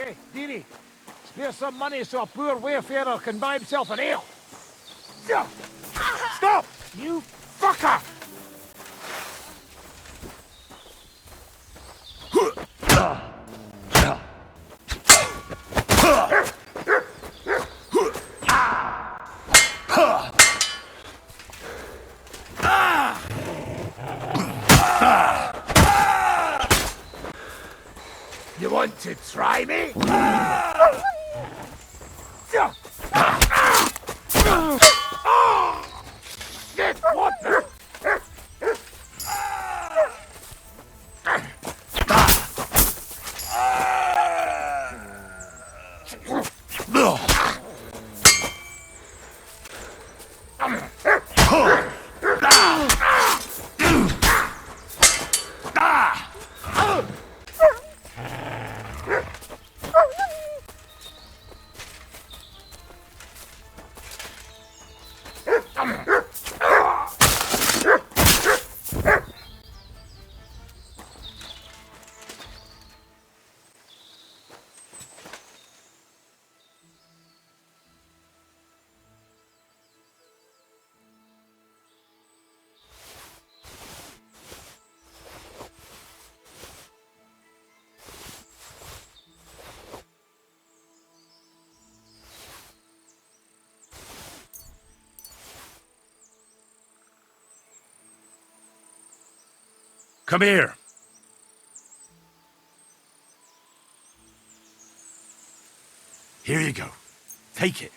Hey, Dini, spare some money so a poor wayfarer can buy himself an ale. Stop, you fucker! You want to try me? Shit, what the? Come here. Here you go. Take it.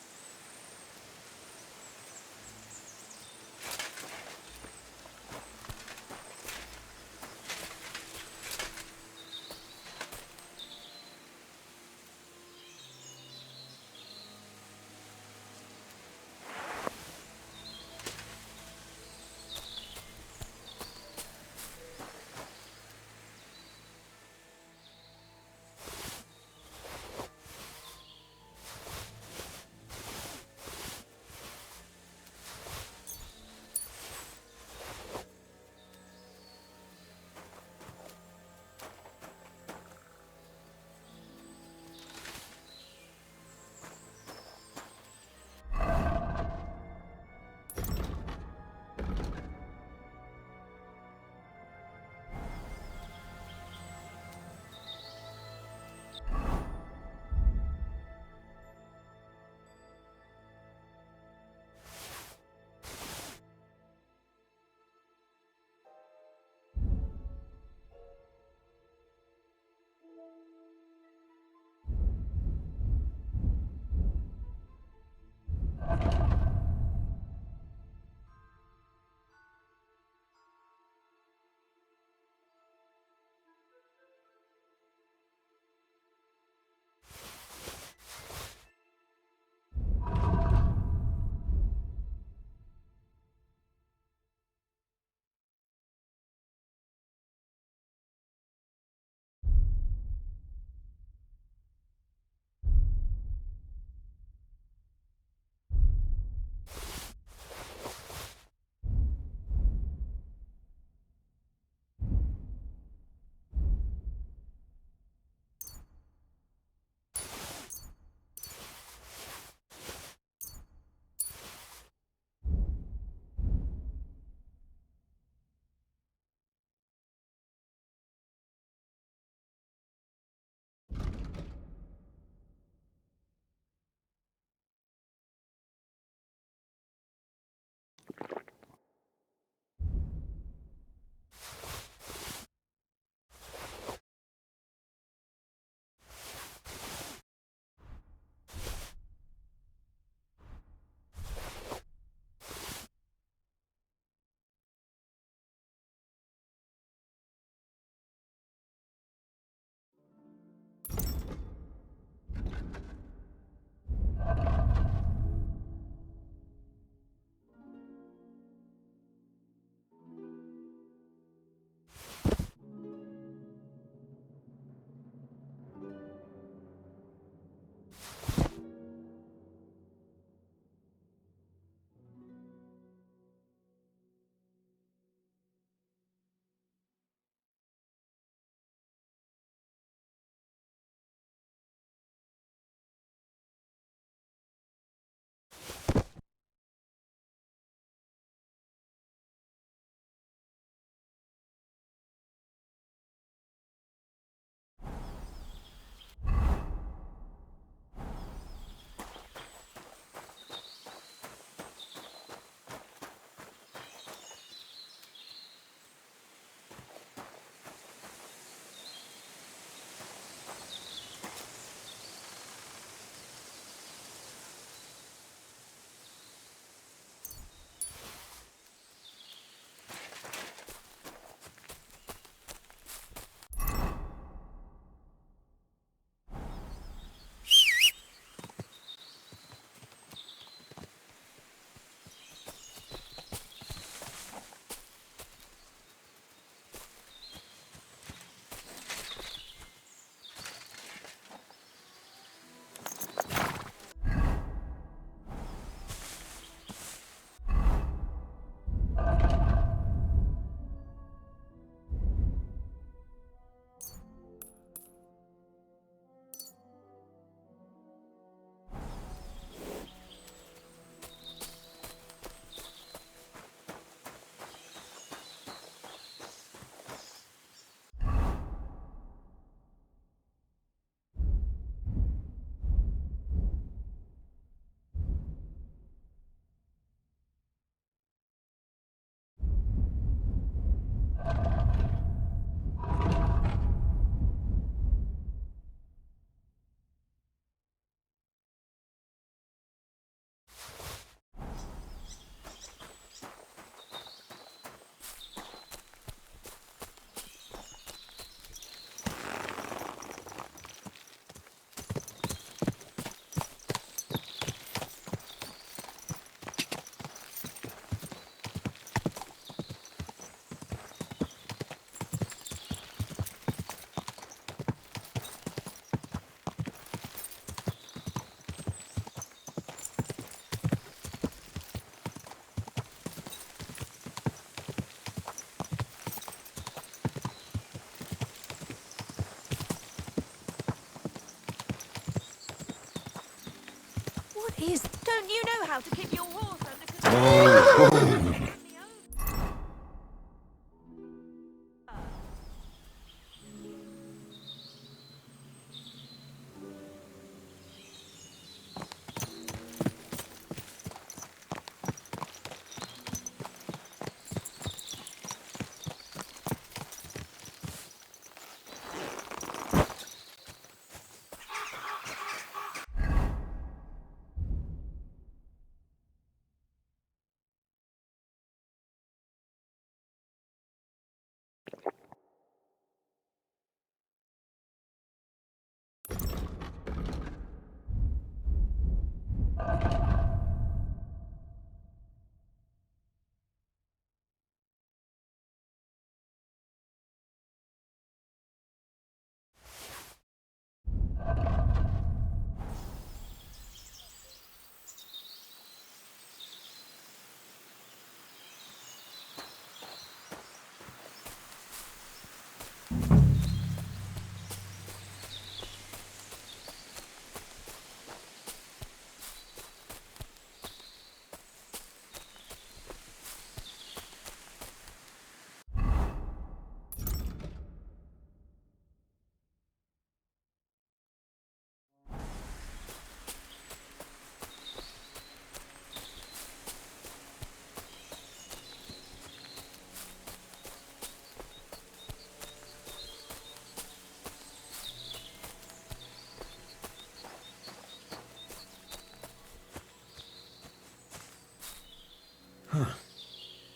how to keep your horse under control.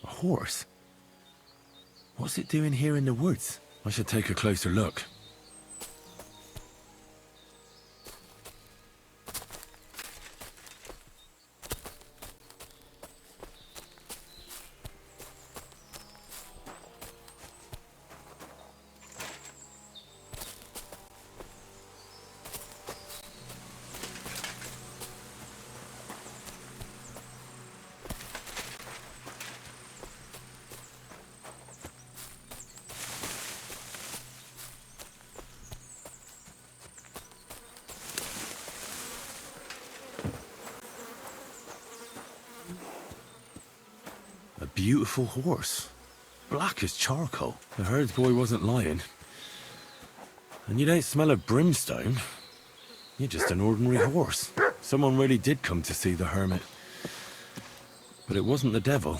A horse? What's it doing here in the woods? I should take a closer look. A beautiful horse. Black as charcoal. The herd boy wasn't lying. And you don't smell of brimstone. You're just an ordinary horse. Someone really did come to see the hermit. But it wasn't the devil.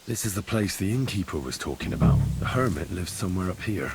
This is the place the innkeeper was talking about. The hermit lives somewhere up here.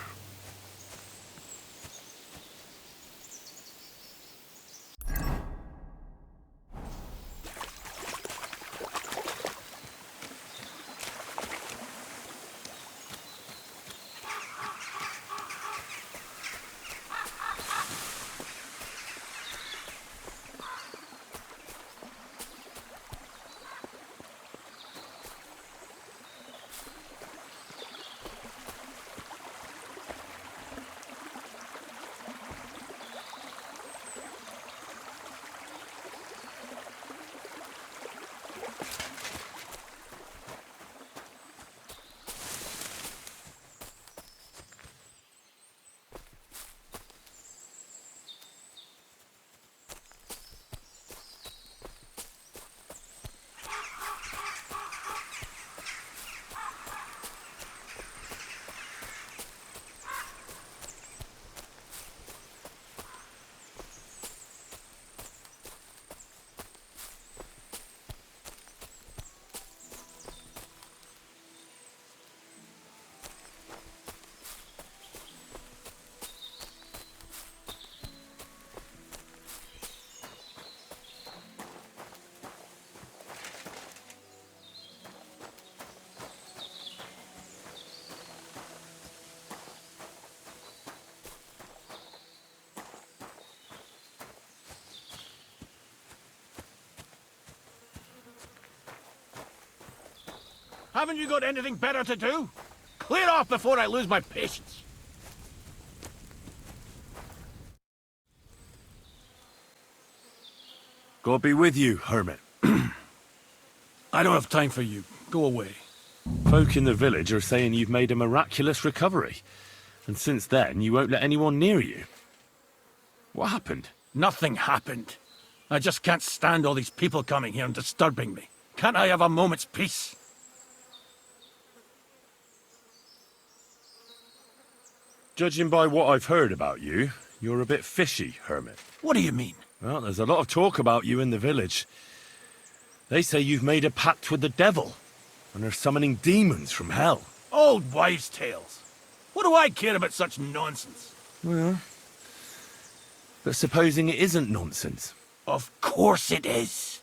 Haven't you got anything better to do? Clear off before I lose my patience. God be with you, hermit. I don't have time for you. Go away. Folk in the village are saying you've made a miraculous recovery. And since then, you won't let anyone near you. What happened? Nothing happened. I just can't stand all these people coming here and disturbing me. Can't I have a moment's peace? Judging by what I've heard about you, you're a bit fishy, hermit. What do you mean? Well, there's a lot of talk about you in the village. They say you've made a pact with the devil, and are summoning demons from hell. Old wives' tales. What do I care about such nonsense? Well, but supposing it isn't nonsense? Of course it is.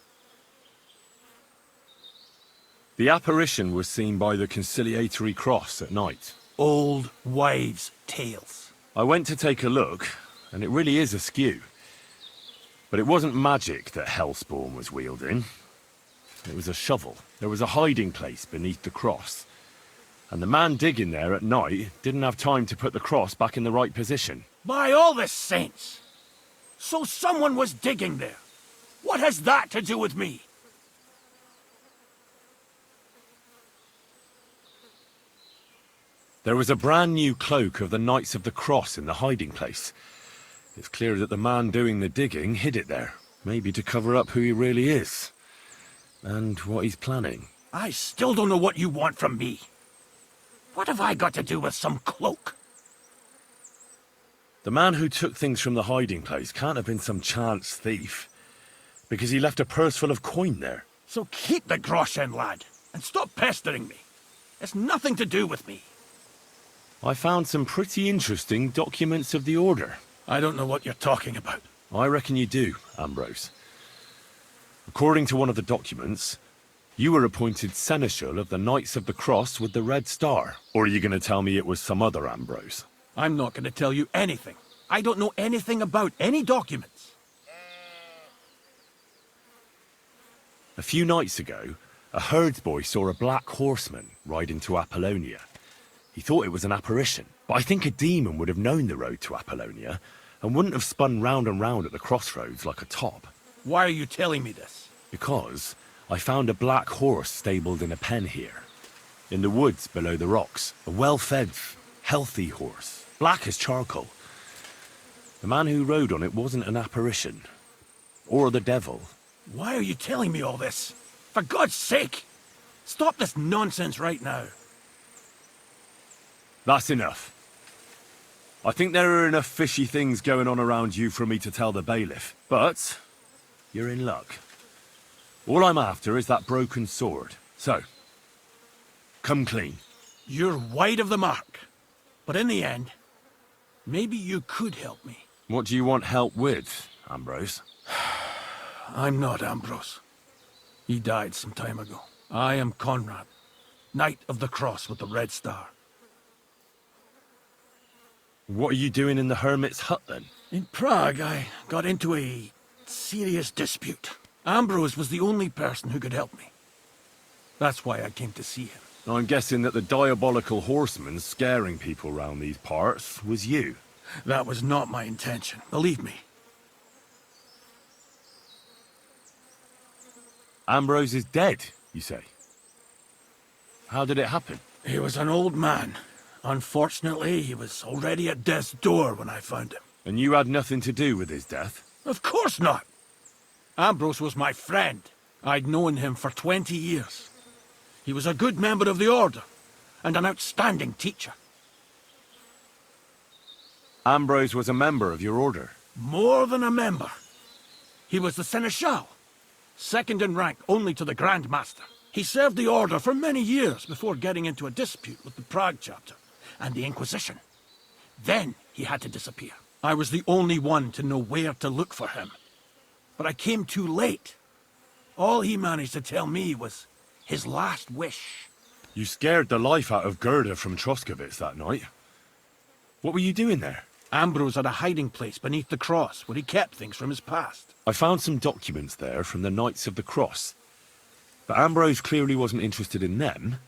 The apparition was seen by the conciliatory cross at night. Old wives' tales. I went to take a look, and it really is askew. But it wasn't magic that Hellspawn was wielding. It was a shovel. There was a hiding place beneath the cross. And the man digging there at night didn't have time to put the cross back in the right position. By all the saints! So someone was digging there. What has that to do with me? There was a brand new cloak of the Knights of the Cross in the hiding place. It's clear that the man doing the digging hid it there, maybe to cover up who he really is. And what he's planning. I still don't know what you want from me. What have I got to do with some cloak? The man who took things from the hiding place can't have been some chance thief, because he left a purse full of coin there. So keep the groschen, lad, and stop pestering me. It's nothing to do with me. I found some pretty interesting documents of the Order. I don't know what you're talking about. I reckon you do, Ambrose. According to one of the documents, you were appointed Seneschal of the Knights of the Cross with the Red Star. Or are you going to tell me it was some other Ambrose? I'm not going to tell you anything. I don't know anything about any documents. A few nights ago, a herdsboy saw a black horseman ride into Apollonia. He thought it was an apparition, but I think a demon would have known the road to Apollonia and wouldn't have spun round and round at the crossroads like a top. Why are you telling me this? Because I found a black horse stabled in a pen here. In the woods below the rocks. A well-fed, healthy horse. Black as charcoal. The man who rode on it wasn't an apparition. Or the devil. Why are you telling me all this? For God's sake! Stop this nonsense right now. That's enough. I think there are enough fishy things going on around you for me to tell the bailiff. But you're in luck. All I'm after is that broken sword. So, come clean. You're wide of the mark. But in the end, maybe you could help me. What do you want help with, Ambrose? I'm not Ambrose. He died some time ago. I am Conrad, Knight of the Cross with the Red Star. What are you doing in the hermit's hut, then? In Prague, I got into a serious dispute. Ambrose was the only person who could help me. That's why I came to see him. I'm guessing that the diabolical horseman scaring people round these parts was you. That was not my intention, believe me. Ambrose is dead, you say? How did it happen? He was an old man. Unfortunately, he was already at death's door when I found him. And you had nothing to do with his death? Of course not. Ambrose was my friend. I'd known him for 20 years. He was a good member of the Order, and an outstanding teacher. Ambrose was a member of your order? More than a member. He was the Seneschal, second in rank only to the Grand Master. He served the Order for many years before getting into a dispute with the Prague chapter and the Inquisition. Then he had to disappear. I was the only one to know where to look for him. But I came too late. All he managed to tell me was his last wish. You scared the life out of Gerda from Troskovitz that night. What were you doing there? Ambrose had a hiding place beneath the cross where he kept things from his past. I found some documents there from the Knights of the Cross. But Ambrose clearly wasn't interested in them.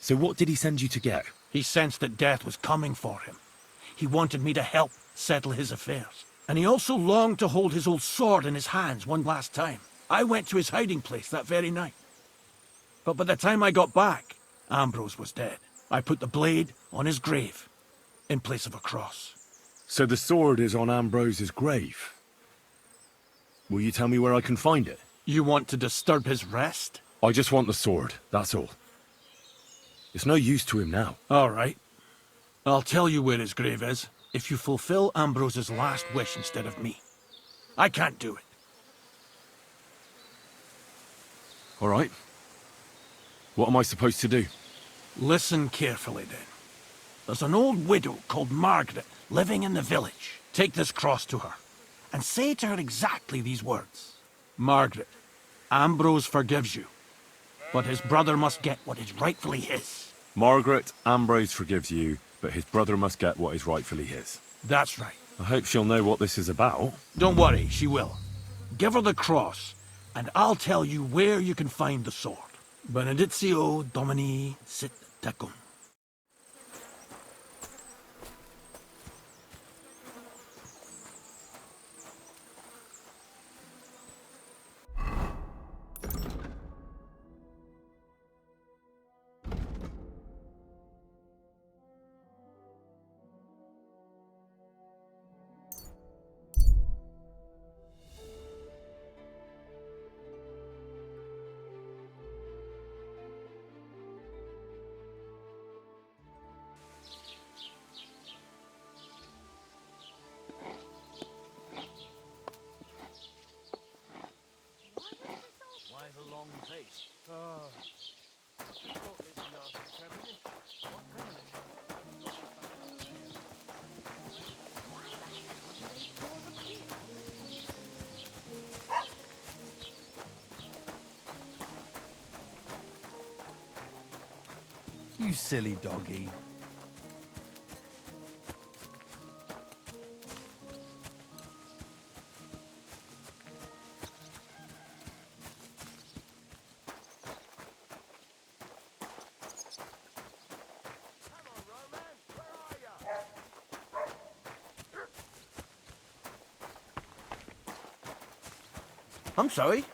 So what did he send you to get? He sensed that death was coming for him. He wanted me to help settle his affairs. And he also longed to hold his old sword in his hands one last time. I went to his hiding place that very night. But by the time I got back, Ambrose was dead. I put the blade on his grave, in place of a cross. So the sword is on Ambrose's grave. Will you tell me where I can find it? You want to disturb his rest? I just want the sword, that's all. It's no use to him now. All right. I'll tell you where his grave is, if you fulfill Ambrose's last wish instead of me. I can't do it. All right. What am I supposed to do? Listen carefully, then. There's an old widow called Margaret living in the village. Take this cross to her, and say to her exactly these words. Margaret, Ambrose forgives you, but his brother must get what is rightfully his. Margaret, Ambrose forgives you, but his brother must get what is rightfully his. That's right. I hope she'll know what this is about. Don't worry, she will. Give her the cross, and I'll tell you where you can find the sword. Benedictio Domini sit tecum. Why the long face? Oh. I thought this lasted 10 minutes. What kind You silly doggy. I'm sorry?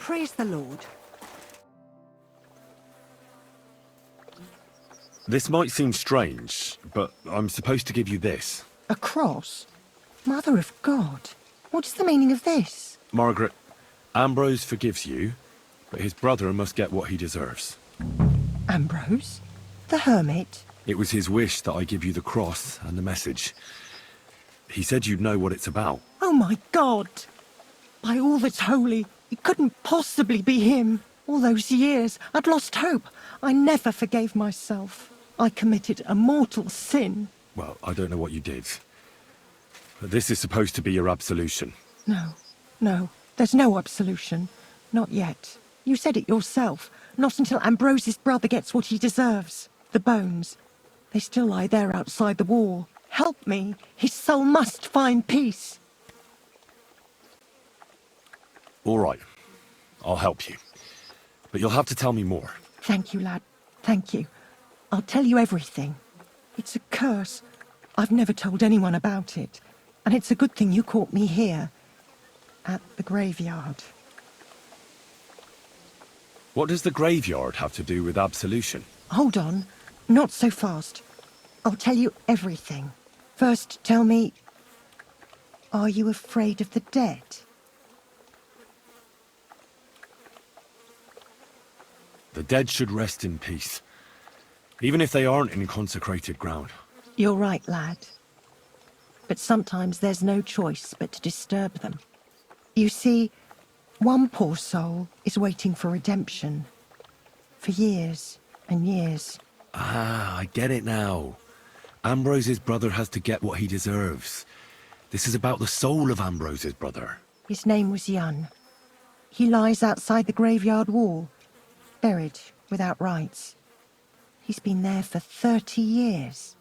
Praise the Lord. This might seem strange, but I'm supposed to give you this. A cross? Mother of God. What's the meaning of this? Margaret, Ambrose forgives you, but his brother must get what he deserves. Ambrose? The hermit? It was his wish that I give you the cross and the message. He said you'd know what it's about. Oh my God! By all that's holy, it couldn't possibly be him. All those years, I'd lost hope. I never forgave myself. I committed a mortal sin. Well, I don't know what you did. But this is supposed to be your absolution. No, there's no absolution. Not yet. You said it yourself. Not until Ambrose's brother gets what he deserves. The bones. They still lie there outside the wall. Help me. His soul must find peace. All right. I'll help you. But you'll have to tell me more. Thank you, lad. Thank you. I'll tell you everything. It's a curse. I've never told anyone about it. And it's a good thing you caught me here. At the graveyard. What does the graveyard have to do with absolution? Hold on. Not so fast. I'll tell you everything. First, tell me... Are you afraid of the dead? The dead should rest in peace. Even if they aren't in consecrated ground. You're right, lad. But sometimes there's no choice but to disturb them. You see, one poor soul is waiting for redemption. For years and years. Ah, I get it now. Ambrose's brother has to get what he deserves. This is about the soul of Ambrose's brother. His name was Jan. He lies outside the graveyard wall, buried without rites. He's been there for 30 years.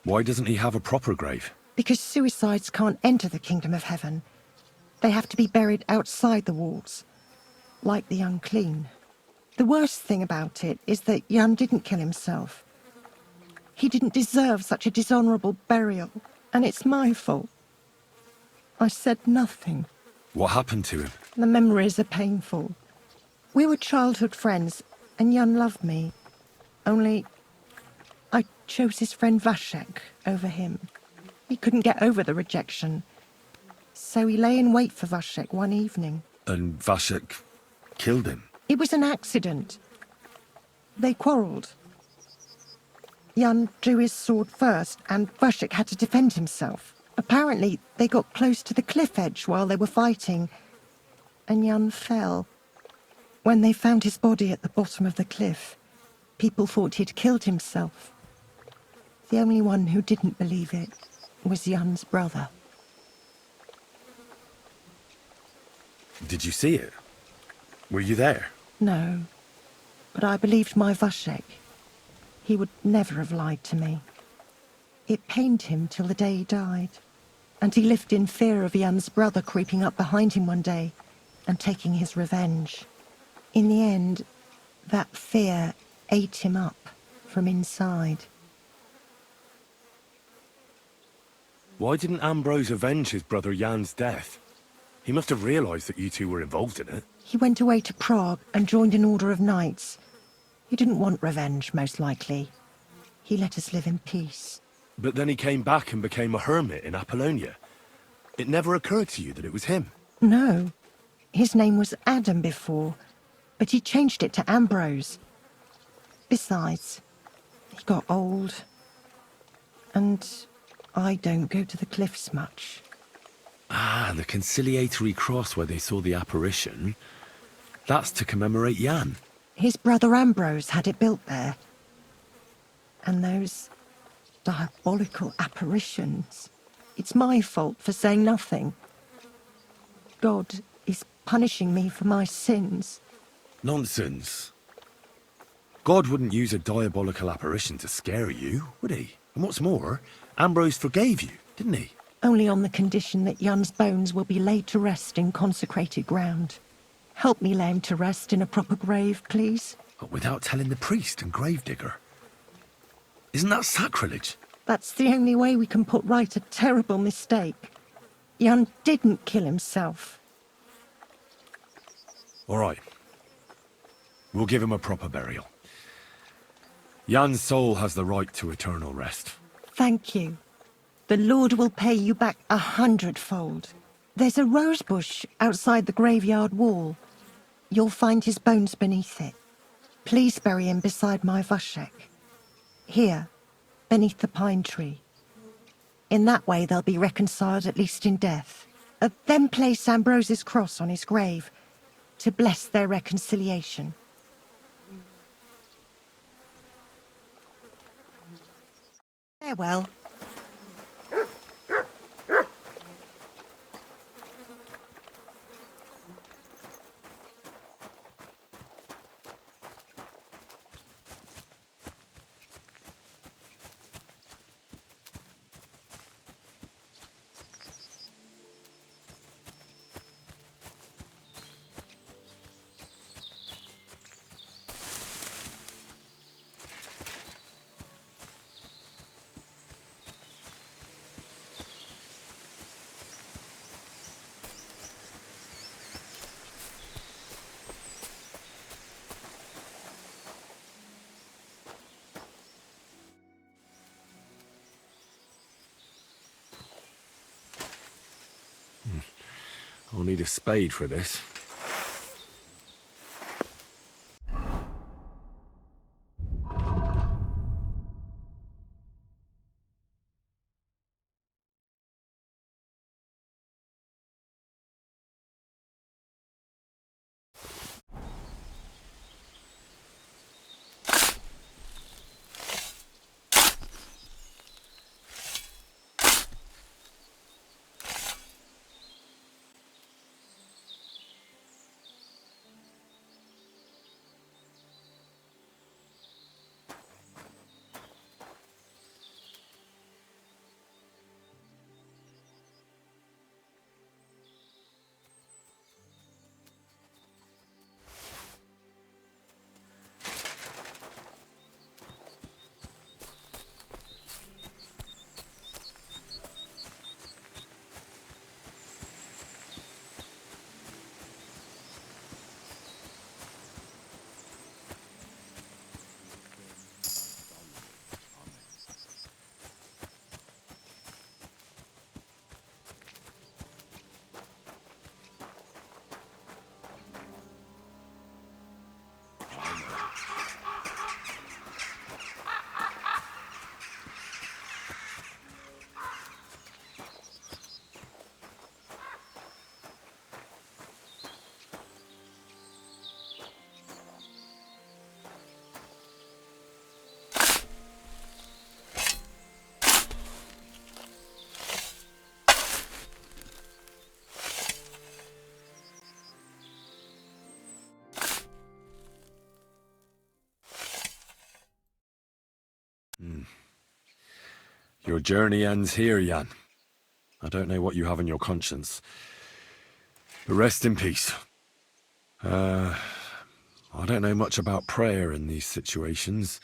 Why doesn't he have a proper grave? Because suicides can't enter the kingdom of heaven. They have to be buried outside the walls, like the unclean. The worst thing about it is that Jan didn't kill himself. He didn't deserve such a dishonourable burial, and it's my fault. I said nothing. What happened to him? The memories are painful. We were childhood friends, and Jan loved me. Only, I chose his friend Vashek over him. He couldn't get over the rejection. So he lay in wait for Vashek one evening. And Vashek killed him? It was an accident. They quarrelled. Jan drew his sword first, and Vashek had to defend himself. Apparently, they got close to the cliff edge while they were fighting, and Jan fell. When they found his body at the bottom of the cliff, people thought he'd killed himself. The only one who didn't believe it was Jan's brother. Did you see it? Were you there? No, but I believed my Vashek. He would never have lied to me. It pained him till the day he died, and he lived in fear of Jan's brother creeping up behind him one day and taking his revenge. In the end, that fear ate him up from inside. Why didn't Ambrose avenge his brother Jan's death? He must have realised that you two were involved in it. He went away to Prague and joined an order of knights. He didn't want revenge, most likely. He let us live in peace. But then he came back and became a hermit in Apollonia. It never occurred to you that it was him? No. His name was Adam before, but he changed it to Ambrose. Besides, he got old. And I don't go to the cliffs much. Ah, the conciliatory cross where they saw the apparition. That's to commemorate Jan. His brother Ambrose had it built there. And those diabolical apparitions. It's my fault for saying nothing. God is punishing me for my sins. Nonsense. God wouldn't use a diabolical apparition to scare you, would he? And what's more, Ambrose forgave you, didn't he? Only on the condition that Jan's bones will be laid to rest in consecrated ground. Help me lay him to rest in a proper grave, please. But without telling the priest and gravedigger. Isn't that sacrilege? That's the only way we can put right a terrible mistake. Jan didn't kill himself. All right. We'll give him a proper burial. Jan's soul has the right to eternal rest. Thank you. The Lord will pay you back 100-fold. There's a rose bush outside the graveyard wall. You'll find his bones beneath it. Please bury him beside my Vashek. Here, beneath the pine tree. In that way they'll be reconciled, at least in death. Then place Ambrose's cross on his grave to bless their reconciliation. Farewell. I'll need a spade for this. Your journey ends here, Jan. I don't know what you have on your conscience. But rest in peace. I don't know much about prayer in these situations,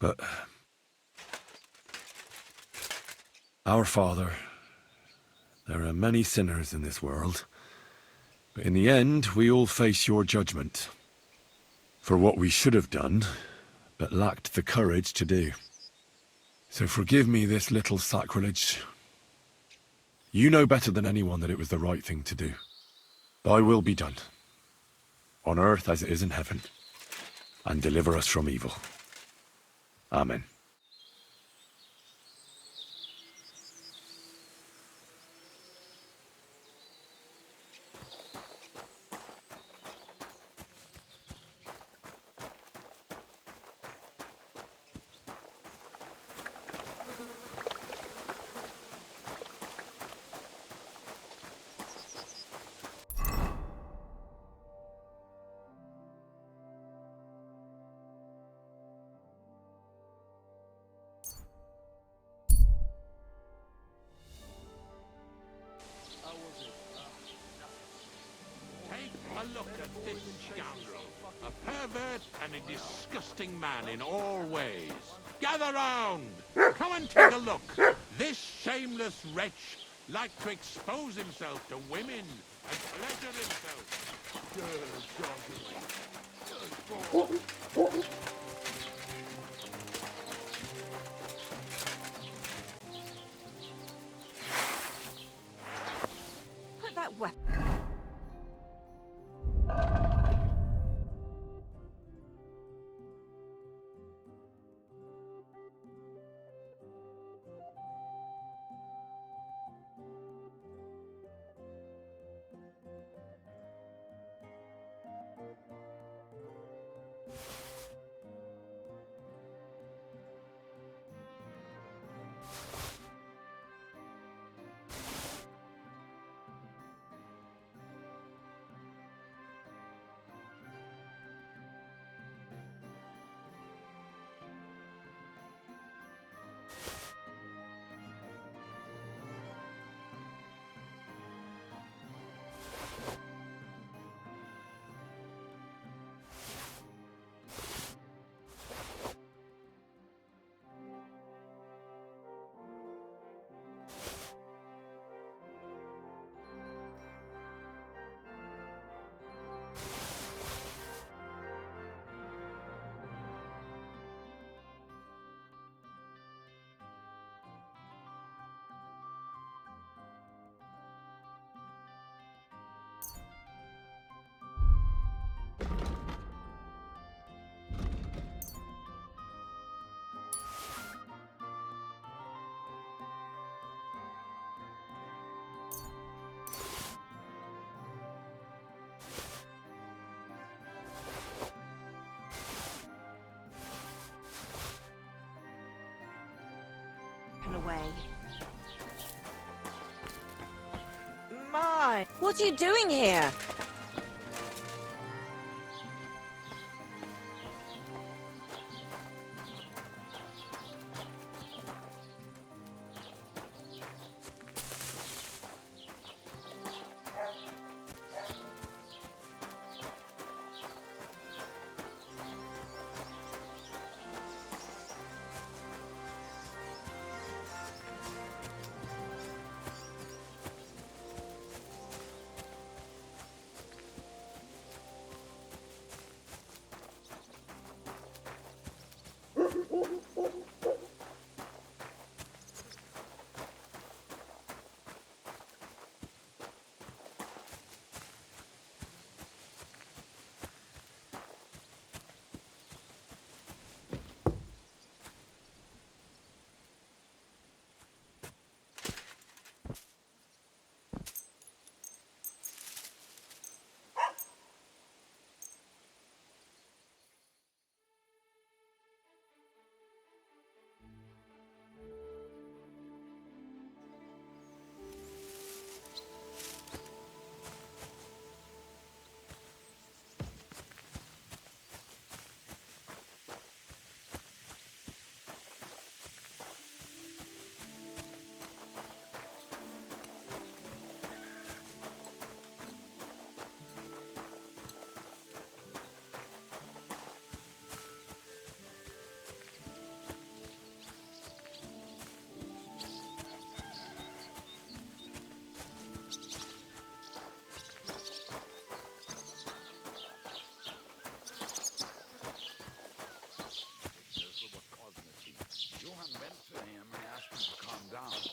but... Our Father, there are many sinners in this world, but in the end, we all face your judgment for what we should have done, but lacked the courage to do. So forgive me this little sacrilege. You know better than anyone that it was the right thing to do. Thy will be done, on earth as it is in heaven, and deliver us from evil. Amen. Take a look at this scoundrel. A pervert and a disgusting man in all ways. Gather round! Come and take a look. This shameless wretch liked to expose himself to women and pleasure himself. Put that weapon. away. My, what are you doing here?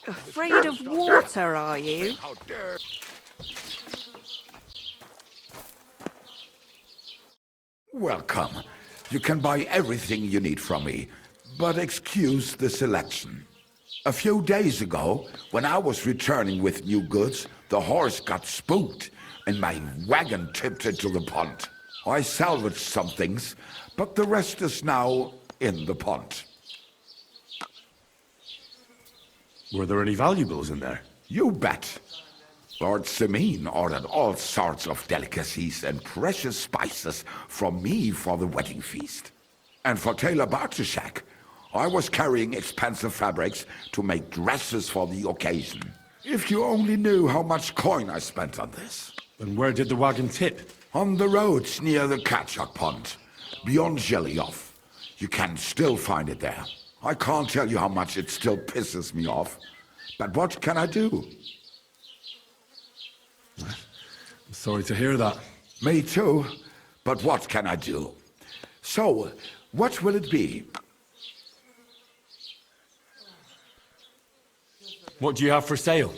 Afraid of water, are you? How dare... Welcome. You can buy everything you need from me, but excuse the selection. A few days ago, when I was returning with new goods, the horse got spooked and my wagon tipped into the pond. I salvaged some things, but the rest is now in the pond. Were there any valuables in there? You bet. Lord Semin ordered all sorts of delicacies and precious spices from me for the wedding feast. And for Taylor Bartoshak, I was carrying expensive fabrics to make dresses for the occasion. If you only knew how much coin I spent on this. And where did the wagon tip? On the roads near the Katchak Pond, beyond Zhelyov. You can still find it there. I can't tell you how much it still pisses me off. But what can I do? I'm sorry to hear that. Me too. But what can I do? So, what will it be? What do you have for sale?